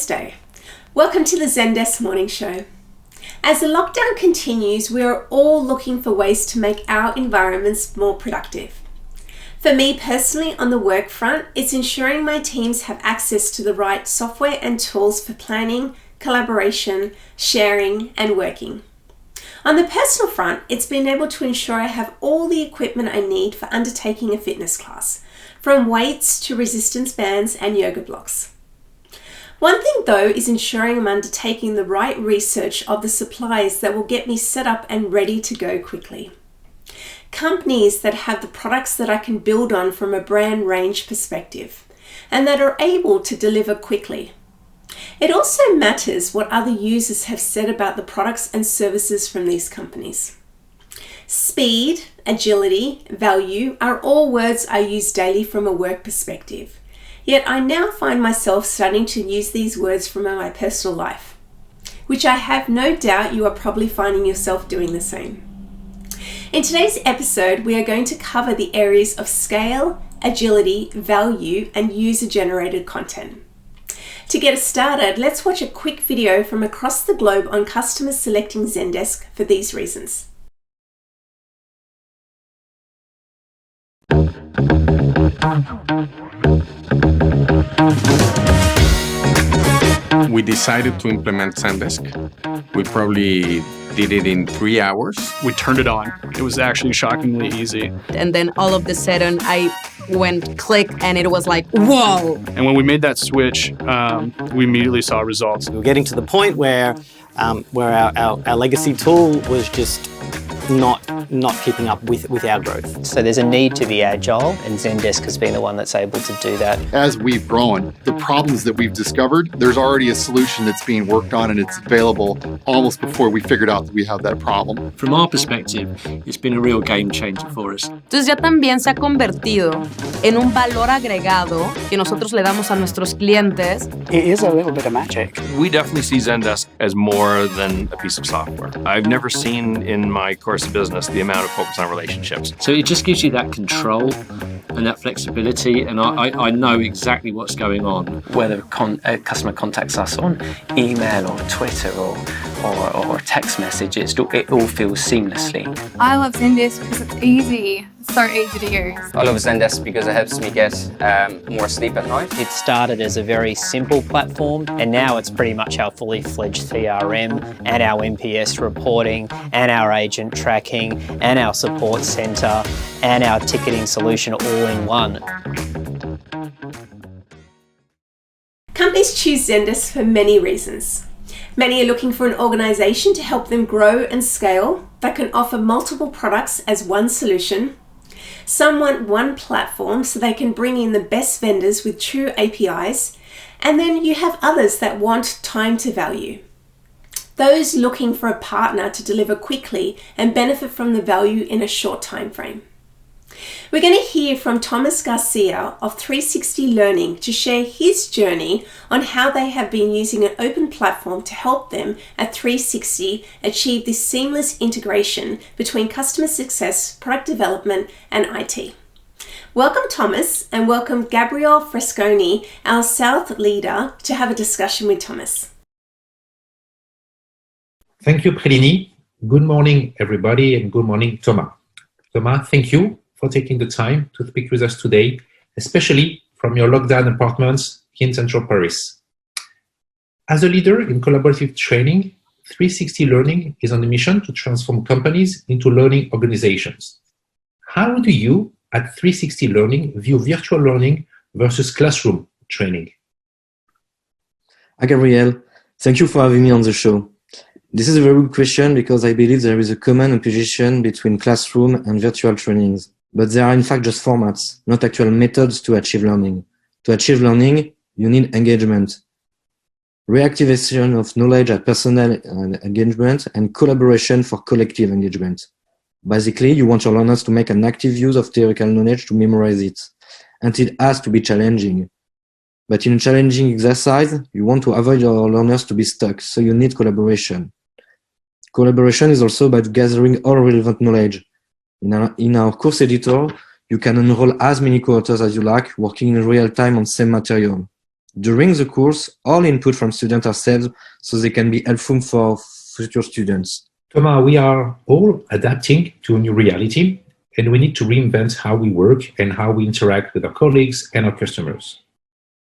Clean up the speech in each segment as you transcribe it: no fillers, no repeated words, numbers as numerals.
Namaste. Welcome to the Zendesk Morning Show. As the lockdown continues, we are all looking for ways to make our environments more productive. For me personally, on the work front, it's ensuring my teams have access to the right software and tools for planning, collaboration, sharing, and working. On the personal front, it's been able to ensure I have all the equipment I need for undertaking a fitness class, from weights to resistance bands and yoga blocks. One thing though is ensuring I'm undertaking the right research of the supplies that will get me set up and ready to go quickly. Companies that have the products that I can build on from a brand range perspective and that are able to deliver quickly. It also matters what other users have said about the products and services from these companies. Speed, agility, value are all words I use daily from a work perspective. Yet I now find myself starting to use these words from my personal life, which I have no doubt you are probably finding yourself doing the same. In today's episode, we are going to cover the areas of scale, agility, value, and user-generated content. To get us started, let's watch a quick video from across the globe on customers selecting Zendesk for these reasons. We decided to implement Zendesk. We probably did it in 3 hours. We turned it on. It was actually shockingly easy. And then all of a sudden I went click and it was like, whoa! And when we made that switch, we immediately saw results. We were getting to the point where our legacy tool was just not keeping up with our growth. So there's a need to be agile, and Zendesk has been the one that's able to do that. As we've grown, the problems that we've discovered, there's already a solution that's being worked on and it's available almost before we figured out that we have that problem. From our perspective, it's been a real game changer for us. Entonces ya también se ha convertido en un valor agregado que nosotros le damos a nuestros clientes. It is a little bit of magic. We definitely see Zendesk as more than a piece of software. I've never seen in my course of business the amount of focus on relationships. So it just gives you that control and that flexibility, and I know exactly what's going on. Whether a customer contacts us on email or Twitter or text message, it all feels seamlessly. I love Zendesk because it's easy. So easy to use. I love Zendesk because it helps me get more sleep at night. It started as a very simple platform, and now it's pretty much our fully fledged CRM and our NPS reporting and our agent tracking and our support center and our ticketing solution all in one. Companies choose Zendesk for many reasons. Many are looking for an organization to help them grow and scale that can offer multiple products as one solution. Some want one platform so they can bring in the best vendors with true APIs, and then you have others that want time to value. Those looking for a partner to deliver quickly and benefit from the value in a short time frame. We're going to hear from Thomas Garcia of 360 Learning to share his journey on how they have been using an open platform to help them at 360 achieve this seamless integration between customer success, product development, and IT. Welcome, Thomas, and welcome Gabriele Fresconi, our South leader, to have a discussion with Thomas. Thank you, Prelini. Good morning, everybody, and good morning, Thomas. Thomas, thank you for taking the time to speak with us today, especially from your lockdown apartments here in Central Paris. As a leader in collaborative training, 360 Learning is on a mission to transform companies into learning organizations. How do you, at 360 Learning, view virtual learning versus classroom training? Hi, Gabrielle. Thank you for having me on the show. This is a very good question because I believe there is a common opposition between classroom and virtual trainings. But they are in fact just formats, not actual methods to achieve learning. To achieve learning, you need engagement. Reactivation of knowledge at personal engagement and collaboration for collective engagement. Basically, you want your learners to make an active use of theoretical knowledge to memorize it. And it has to be challenging. But in a challenging exercise, you want to avoid your learners to be stuck, so you need collaboration. Collaboration is also about gathering all relevant knowledge. In our course editor, you can enroll as many co-authors as you like, working in real time on same material. During the course, all input from students are saved so they can be helpful for future students. Thomas, we are all adapting to a new reality, and we need to reinvent how we work and how we interact with our colleagues and our customers.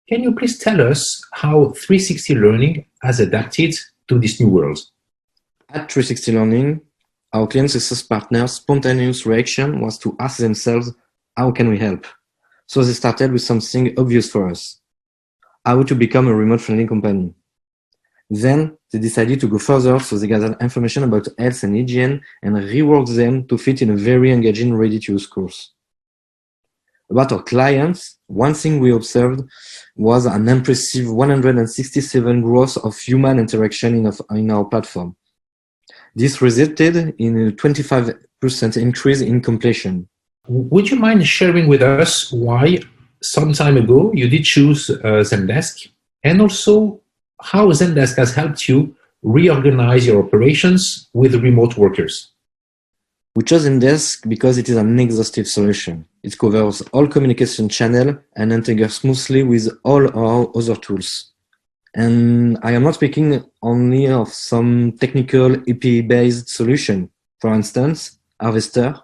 Can you please tell us how 360 Learning has adapted to this new world? At 360 Learning, our client success partners' spontaneous reaction was to ask themselves, how can we help? So they started with something obvious for us: how to become a remote-friendly company. Then they decided to go further, so they gathered information about health and hygiene and reworked them to fit in a very engaging, ready-to-use course. About our clients, one thing we observed was an impressive 167% growth of human interaction in our platform. This resulted in a 25% increase in completion. Would you mind sharing with us why some time ago you did choose Zendesk, and also how Zendesk has helped you reorganize your operations with remote workers? We chose Zendesk because it is an exhaustive solution. It covers all communication channels and integrates smoothly with all our other tools. And I am not speaking only of some technical API-based solution. For instance, Harvestr,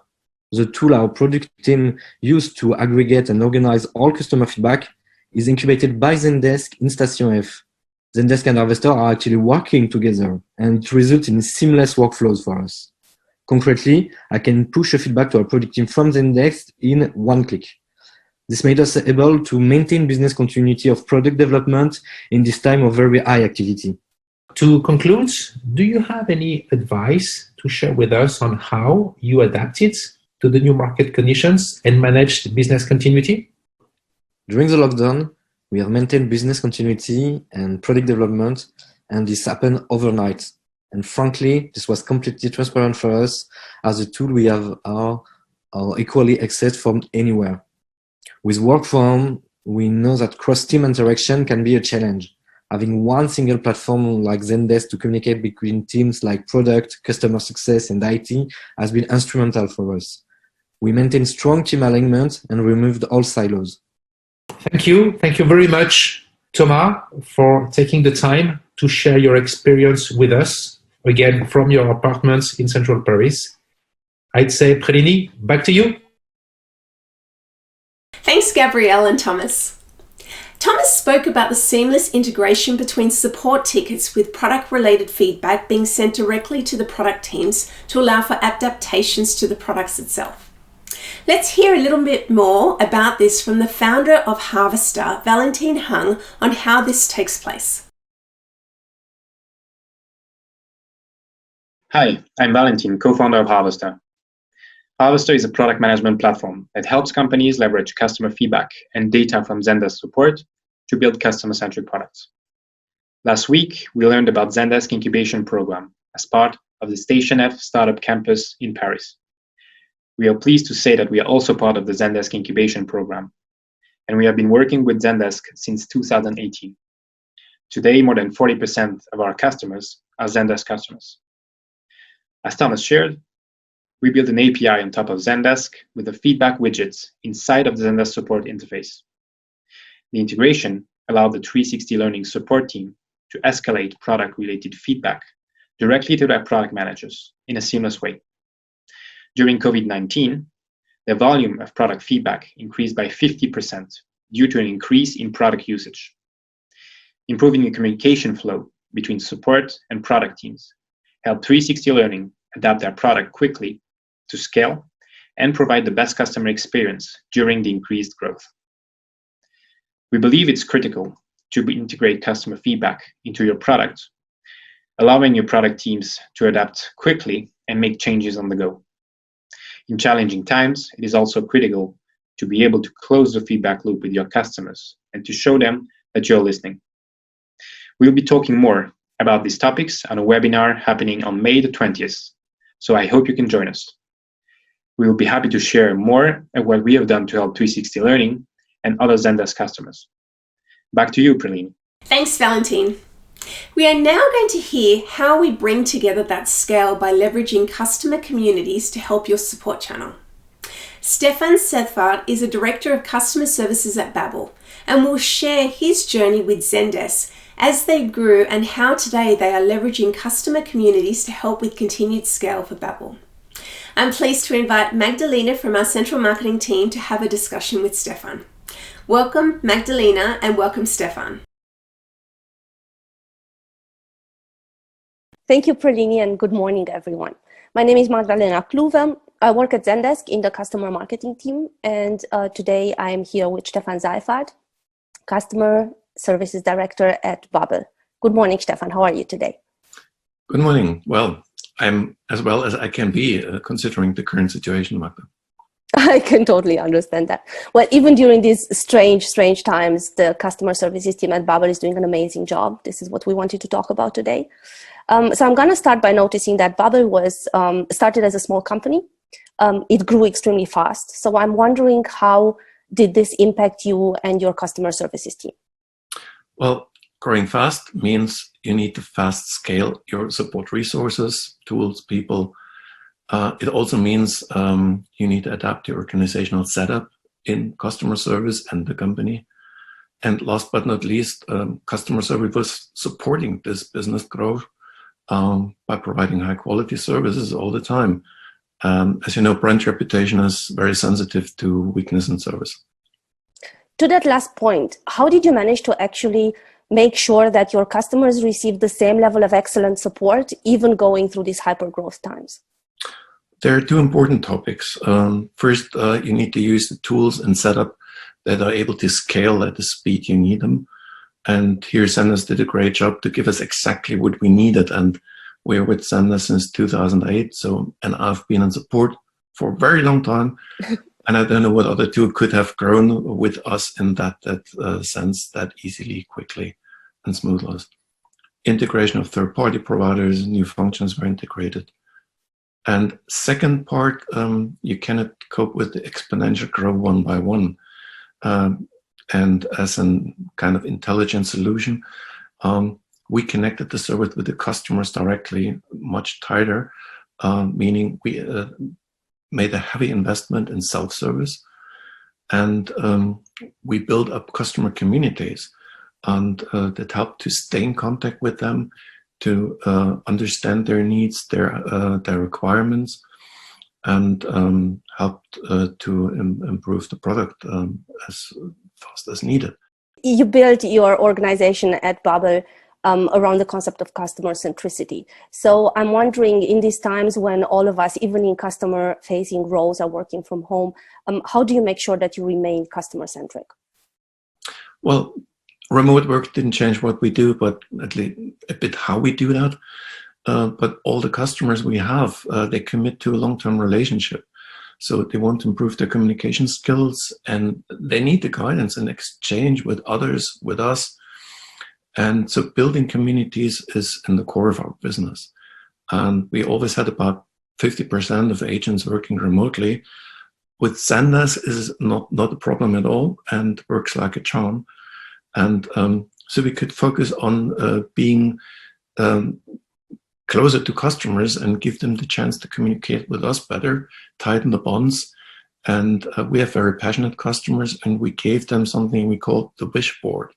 the tool our product team used to aggregate and organize all customer feedback, is incubated by Zendesk in Station F. Zendesk and Harvestr are actually working together, and it results in seamless workflows for us. Concretely, I can push a feedback to our product team from Zendesk in one click. This made us able to maintain business continuity of product development in this time of very high activity. To conclude, do you have any advice to share with us on how you adapted to the new market conditions and managed business continuity? During the lockdown, we have maintained business continuity and product development, and this happened overnight. And frankly, this was completely transparent for us, as the tool we have are equally accessed from anywhere. With work from home, we know that cross-team interaction can be a challenge. Having one single platform like Zendesk to communicate between teams like product, customer success, and IT has been instrumental for us. We maintain strong team alignment and removed all silos. Thank you. Thank you very much, Thomas, for taking the time to share your experience with us, again, from your apartments in central Paris. I'd say, Prelini, back to you. Thanks, Gabrielle and Thomas. Thomas spoke about the seamless integration between support tickets with product-related feedback being sent directly to the product teams to allow for adaptations to the products itself. Let's hear a little bit more about this from the founder of Harvestr, Valentin Hung, on how this takes place. Hi, I'm Valentin, co-founder of Harvestr. Harvestr is a product management platform that helps companies leverage customer feedback and data from Zendesk support to build customer-centric products. Last week, we learned about Zendesk Incubation Program as part of the Station F Startup Campus in Paris. We are pleased to say that we are also part of the Zendesk Incubation Program, and we have been working with Zendesk since 2018. Today, more than 40% of our customers are Zendesk customers. As Thomas shared, we built an API on top of Zendesk with the feedback widgets inside of the Zendesk support interface. The integration allowed the 360 Learning support team to escalate product-related feedback directly to their product managers in a seamless way. During COVID-19, the volume of product feedback increased by 50% due to an increase in product usage. Improving the communication flow between support and product teams helped 360 Learning adapt their product quickly to scale and provide the best customer experience during the increased growth. We believe it's critical to integrate customer feedback into your product, allowing your product teams to adapt quickly and make changes on the go. In challenging times, it is also critical to be able to close the feedback loop with your customers and to show them that you're listening. We'll be talking more about these topics on a webinar happening on May the 20th, so I hope you can join us. We will be happy to share more of what we have done to help 360 Learning and other Zendesk customers. Back to you, Praline. Thanks, Valentin. We are now going to hear how we bring together that scale by leveraging customer communities to help your support channel. Stephan Seyfarth is a Director of Customer Services at Babbel and will share his journey with Zendesk as they grew and how today they are leveraging customer communities to help with continued scale for Babbel. I'm pleased to invite Magdalena from our central marketing team to have a discussion with Stephan. Welcome Magdalena and welcome Stephan. Thank you, Pralini, and good morning, everyone. My name is Magdalena Kluwe. I work at Zendesk in the customer marketing team, and today I am here with Stephan Seyfarth, Customer Services Director at Babbel. Good morning, Stephan. How are you today? Good morning. Well, I'm as well as I can be, considering the current situation, Magda. I can totally understand that. Well, even during these strange times, the customer services team at Babbel is doing an amazing job. This is what we wanted to talk about today. So I'm going to start by noticing that Babbel was started as a small company. It grew extremely fast. So I'm wondering, how did this impact you and your customer services team? Well, growing fast means you need to fast scale your support resources, tools, people. It also means you need to adapt your organizational setup in customer service and the company. And last but not least, customer service was supporting this business growth by providing high quality services all the time. As you know, brand reputation is very sensitive to weakness in service. To that last point, how did you manage to actually make sure that your customers receive the same level of excellent support, even going through these hyper-growth times? There are two important topics. First, you need to use the tools and setup that are able to scale at the speed you need them. And here Zendesk did a great job to give us exactly what we needed. And we're with Zendesk since 2008. And I've been in support for a very long time. And I don't know what other tool could have grown with us in that sense that easily, quickly, and smoothly. Integration of third-party providers, new functions were integrated. And second part, you cannot cope with the exponential growth one by one. And as a kind of intelligent solution, we connected the service with the customers directly, much tighter, meaning we made a heavy investment in self-service, and we built up customer communities, and that helped to stay in contact with them, to understand their needs, their requirements, and helped to improve the product as fast as needed. You built your organization at Babbel around the concept of customer centricity. So I'm wondering, in these times when all of us, even in customer-facing roles, are working from home, how do you make sure that you remain customer-centric? Well, remote work didn't change what we do, but at least a bit how we do that. But all the customers we have, they commit to a long-term relationship. So they want to improve their communication skills, and they need the guidance and exchange with others, with us. And so building communities is in the core of our business. And we always had about 50% of agents working remotely. With Zendesk, is not a problem at all and works like a charm. And so we could focus on being closer to customers and give them the chance to communicate with us better, tighten the bonds. And we have very passionate customers, and we gave them something we call the wish board.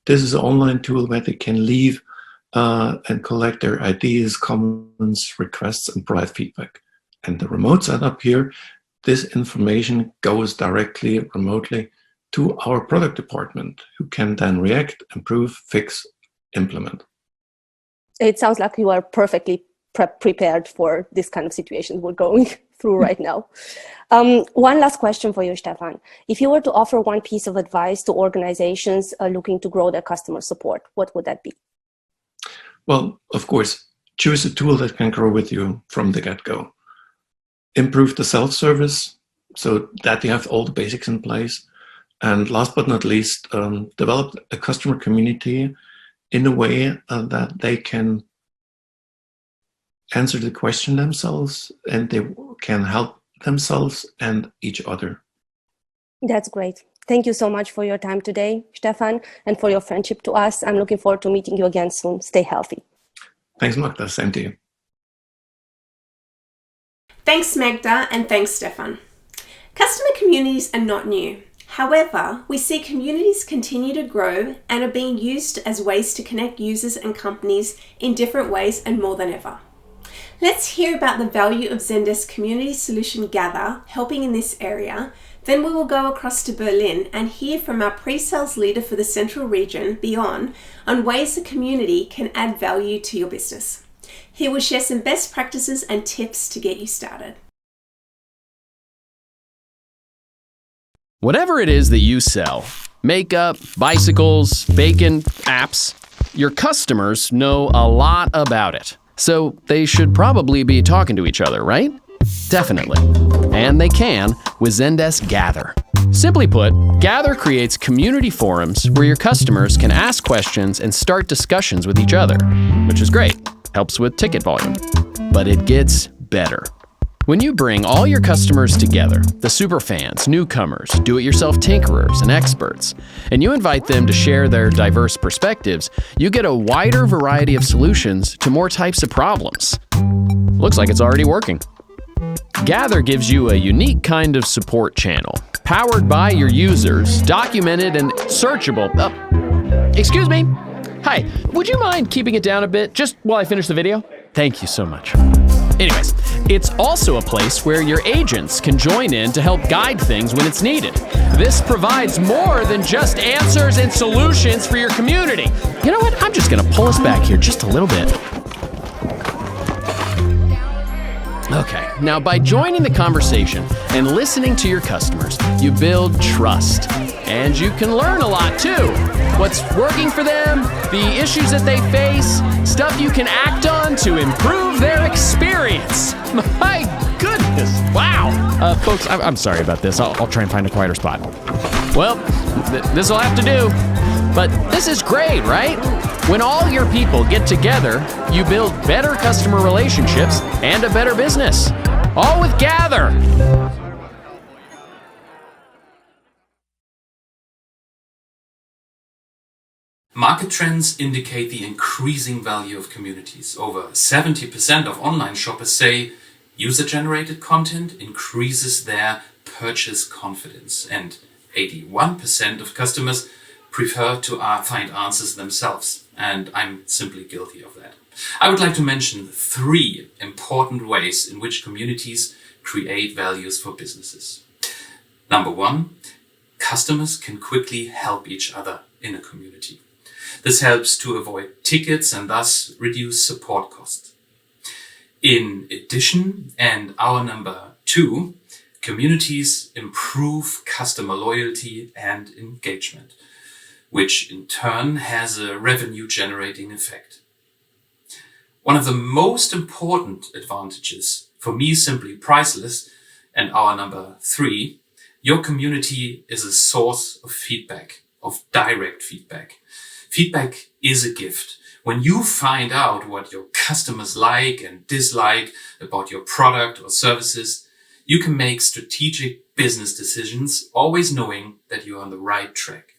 This is an online tool where they can leave and collect their ideas, comments, requests, and provide feedback. And the remote setup here, this information goes directly remotely to our product department, who can then react, improve, fix, implement. It sounds like you are perfectly prepared for this kind of situation we're going through right now. One last question for you, Stephan. If you were to offer one piece of advice to organizations looking to grow their customer support, what would that be? Well, of course, choose a tool that can grow with you from the get-go. Improve the self-service so that you have all the basics in place. And last but not least, develop a customer community in a way that they can answer the question themselves, and they can help themselves and each other. That's great. Thank you so much for your time today, Stephan, and for your friendship to us. I'm looking forward to meeting you again soon. Stay healthy. Thanks, Magda. Same to you. Thanks, Magda, and thanks, Stephan. Customer communities are not new. However, we see communities continue to grow and are being used as ways to connect users and companies in different ways and more than ever. Let's hear about the value of Zendesk community solution Gather helping in this area. Then we will go across to Berlin and hear from our pre-sales leader for the central region, Beyond, on ways the community can add value to your business. He will share some best practices and tips to get you started. Whatever it is that you sell, makeup, bicycles, bacon, apps, your customers know a lot about it. So they should probably be talking to each other, right? Definitely. And they can with Zendesk Gather. Simply put, Gather creates community forums where your customers can ask questions and start discussions with each other, which is great. Helps with ticket volume. But it gets better. When you bring all your customers together, the superfans, newcomers, do-it-yourself tinkerers, and experts, and you invite them to share their diverse perspectives, you get a wider variety of solutions to more types of problems. Looks like it's already working. Gather gives you a unique kind of support channel, powered by your users, documented and searchable. Excuse me. Hi, would you mind keeping it down a bit just while I finish the video? Thank you so much. Anyways, it's also a place where your agents can join in to help guide things when it's needed. This provides more than just answers and solutions for your community. You know what? I'm just going to pull us back here just a little bit. Okay, now by joining the conversation and listening to your customers, you build trust. And you can learn a lot too. What's working for them, the issues that they face, stuff you can act on to improve their experience. My goodness, wow. Folks, I'm sorry about this. I'll try and find a quieter spot. Well, this'll have to do. But this is great, right? When all your people get together, you build better customer relationships and a better business. All with Gather. Market trends indicate the increasing value of communities. Over 70% of online shoppers say user-generated content increases their purchase confidence, and 81% of customers prefer to find answers themselves, and I'm simply guilty of that. I would like to mention 3 important ways in which communities create values for businesses. Number 1, customers can quickly help each other in a community. This helps to avoid tickets and thus reduce support costs. In addition, and our number 2, communities improve customer loyalty and engagement, which in turn has a revenue-generating effect. One of the most important advantages, for me simply priceless, and our number 3, your community is a source of feedback, of direct feedback. Feedback is a gift. When you find out what your customers like and dislike about your product or services, you can make strategic business decisions, always knowing that you're on the right track.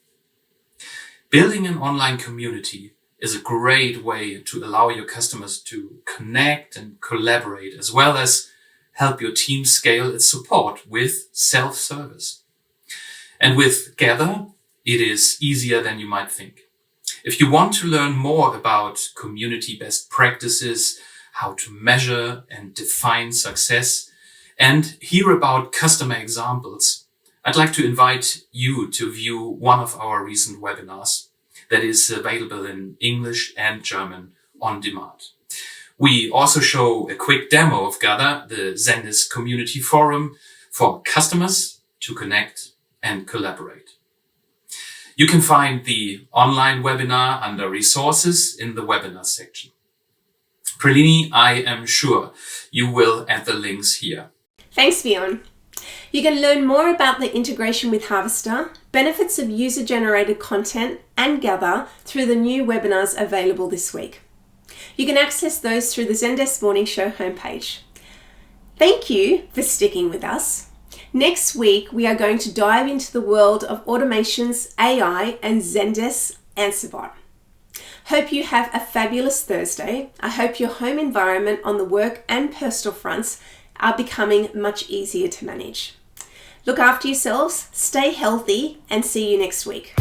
Building an online community is a great way to allow your customers to connect and collaborate, as well as help your team scale its support with self-service. And with Gather, it is easier than you might think. If you want to learn more about community best practices, how to measure and define success, and hear about customer examples, I'd like to invite you to view one of our recent webinars that is available in English and German on demand. We also show a quick demo of Gather, the Zendesk community forum for customers to connect and collaborate. You can find the online webinar under resources in the webinar section. Pralini, I am sure you will add the links here. Thanks, Bjorn. You can learn more about the integration with Harvestr, benefits of user-generated content, and Gather through the new webinars available this week. You can access those through the Zendesk Morning Show homepage. Thank you for sticking with us. Next week, we are going to dive into the world of automations, AI, and Zendesk AnswerBot. Hope you have a fabulous Thursday. I hope your home environment on the work and personal fronts are becoming much easier to manage. Look after yourselves, stay healthy, and see you next week.